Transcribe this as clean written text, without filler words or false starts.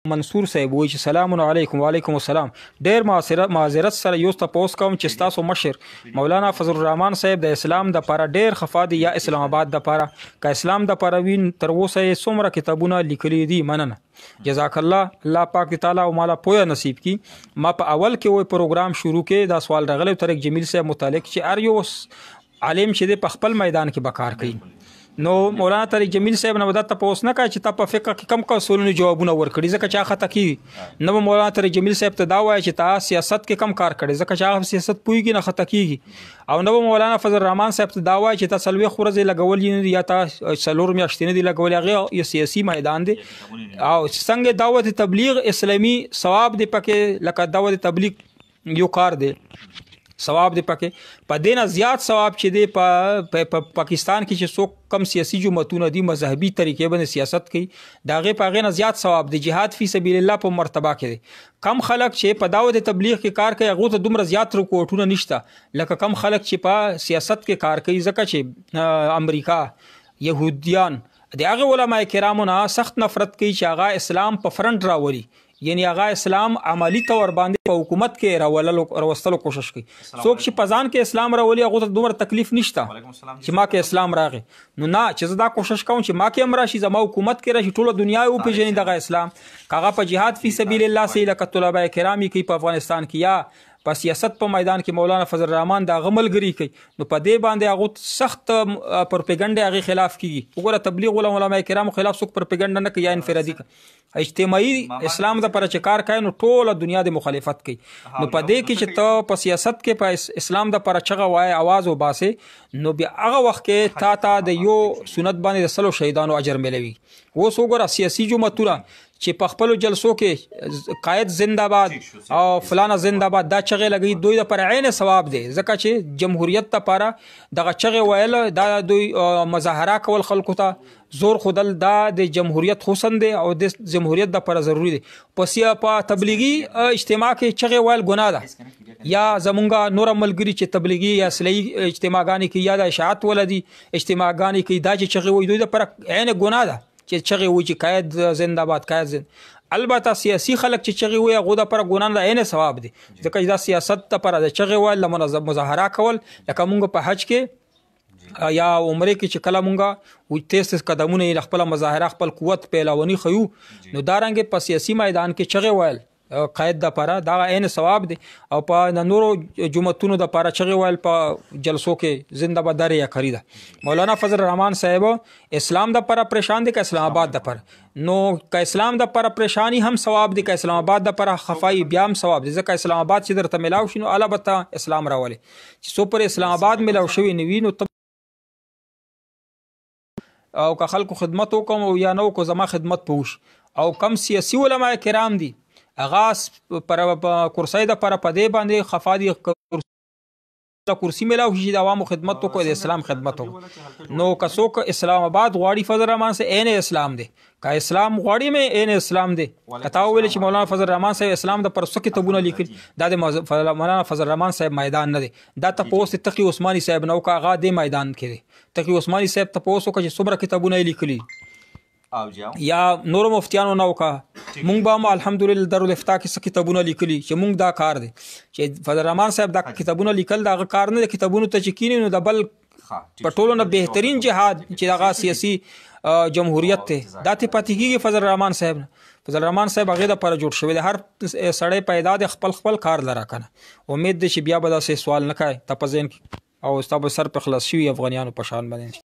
منصور صاحب وایي چې سلام علیکم. وعلیکم السلام. ډیر معذرت سره یو تاسو کوم چې تاسو مشر مولانا فضل الرحمن صاحب د اسلام د لپاره ډیر خفا دي یا اسلام آباد د لپاره که اسلام د لپاره وین تر اوسه یې څومره کتابونه لیکلي دي. مننه. جزاک الله پاک تعالی او مالا پوهه نصیب کی. ما په اول کې وای پروګرام شروع کې دا سوال راغلی طارق جمیل صاحب متعلق چې ار یو عالم چې په خپل میدان کې بکار کوي. نو مولانا طارق جمیل صاحب نه ودا تاسو نه کوي چې تاسو په فقہ کې کم کسونو جوابونه ورکړي ځکه چې خطا کی نو مولانا طارق جمیل صاحب ته دا وایي چې تاسو سیاست کې کم کار کړي ځکه چې سیاست پویږي نه خطا کیږي. او نو مولانا فضل الرحمن صاحب ته دا وایي چې تاسو لوي خورزه لګول یا تاسو سلور میاشتې نه دی لګول هغه یو سیاسي میدان دی او څنګه دعوت تبلیغ اسلامي ثواب دی پکې لکه دعوت تبلیغ یو کار دی ثواب دی پکې په دینه زیات ثواب چې دی په پاکستان کې چې څوک کم سیاسي جماعتونه دي مذهبي طریقې باندې سیاست کوي داغه په غینه زیات ثواب دی. جهاد فی سبیل الله په مرتبه کې دی. کم خلک چې په دعوت تبلیغ کې کار کوي هغه ته دومره زیات رکوټونه نشته لکه کم خلک چې په سیاست کې کار کوي ځکه چې امریکا يهوديان د هغه علماء کرامو نه سخت نفرت کوي چې هغه اسلام په فرنٹ راولي یعنی هغه اسلام عملی تور باندې په حکومت کې راوستلو کوشش کوي. څوک چې پزان کې اسلام راولي هغه ته دومره تکلیف نشته چې ما کې اسلام راغی نو نه چې دا کوشش کوم چې ما کې امر شي زما حکومت کې راشي ټوله دنیا او پیژني دغه اسلام کاغه په جهاد فی سبیل الله سي لکه طلبه کرامي کوي په افغانستان کې یا په سیاست په میدان کې مولانا فضل الرحمن دا غملګری کوي نو په دې باندې هغه سخت پروپاګاندا هغه خلاف کیږي. وګوره تبلیغ علماء کرام خلاف څوک پروپاګاندا نه کوي یا انفرادي اجتماعي اسلام د پر چکار کوي نو ټوله دنیا د مخالفت کوي. نو په دې کې چې ته په سیاست کې په اسلام د پر چغه وای आवाज وباسه نو بیا هغه وخت کې تا د یو سنت باندې د سلو شهیدانو اجر ملوي. و وګوره سیاسي جماعتونه چې په خپل جلسو کې قائد زنده‌باد او فلانا زنده‌باد دا چغه لګي دوی د پر عین ثواب دی ځکه چې جمهوریت لپاره دغه چغه ویل دا دوی مظاهره کول خلکو ته زور خودل دا د جمهوریت حسن دی او د جمهوریت د پر ضروری دی. په تبلیغي اجتماع کې چغه ویل ګناه ده یا زمونږه نور ملګری چې تبلیغي یا اصلي اجتماعګانی کې یا د اشاعت ولدي اجتماعګانی کې دا چې چغه وي دوی د پر عین ګناه ده چې چغه وي چې قائد زنده‌باد قائد البته سیاسي خلک چې چغه وي هغه د پر ګناه نه عین ثواب دي ځکه چې دا سیاست ته پر د چغه وي لمنظم مظاهره کول لکه مونږ په حج کې یا عمره کې چې کله مونږه و تیس قدمونه خپل مظاهره خپل قوت پیلاونی خيو نو دارنګ په سیاسي میدان کې چغه ویل قائد د پاره دا عین ثواب دی او په نورو جمعتونو د پاره چغه ویل په جلسو کې زنده‌باد دریا خریدا. مولانا فضل الرحمن صاحب اسلام د پاره پریشان دي که اسلام آباد د پاره نو که اسلام د پاره پریشانی هم ثواب دي که اسلام آباد د پاره خفای بیا هم ثواب دي ځکه اسلام آباد چې درته ملاو شي نو البته اسلام راولي چې سو پر اسلام آباد ملاو شوی نوی نو او که خلکو خدمت وکم او یا نو کو زما خدمت پوش او کم سیاسي علماء کرام دي اغاز پر کرسي د پر پدې باندې خفادي کرسي ملاو شي د عوامو خدمت کو د اسلام خدمت نو کڅوک اسلام آباد غواړي فضل الرحمن سے عین اسلام دی کا اسلام غواړي مې عین اسلام دی کتا ویل چې مولانا فضل الرحمن صاحب اسلام د پر سکه تبونه لیکل دا د مولانا فضل الرحمن صاحب میدان نه دی دا تاسو تقی عثماني صاحب نو کا غا د میدان کې دی تقی عثماني صاحب تاسو کو چې څومره کتابونه لیکلي یا نور مفتیانو نو کا مونږ به الحمدلله دارالفتاح کې کتابونه لیکلي چې مونږ دا کار دي چې فضل الرحمن صاحب دا کتابونه لیکل دا کار نه کتابونه ته چکینې نو د بل پټولو نه بهترین جهاد چې دغه سیاسي جمهوریت ته دا ته پاتې کیږي فضل الرحمن صاحب هغه د پر جوړ شوی هر سړی پیدا د خپل کار لره کنه امید دي چې بیا به دا سوال نه کوي تاسو او تاسو سر په خلاص شي افغانانو په شان باندې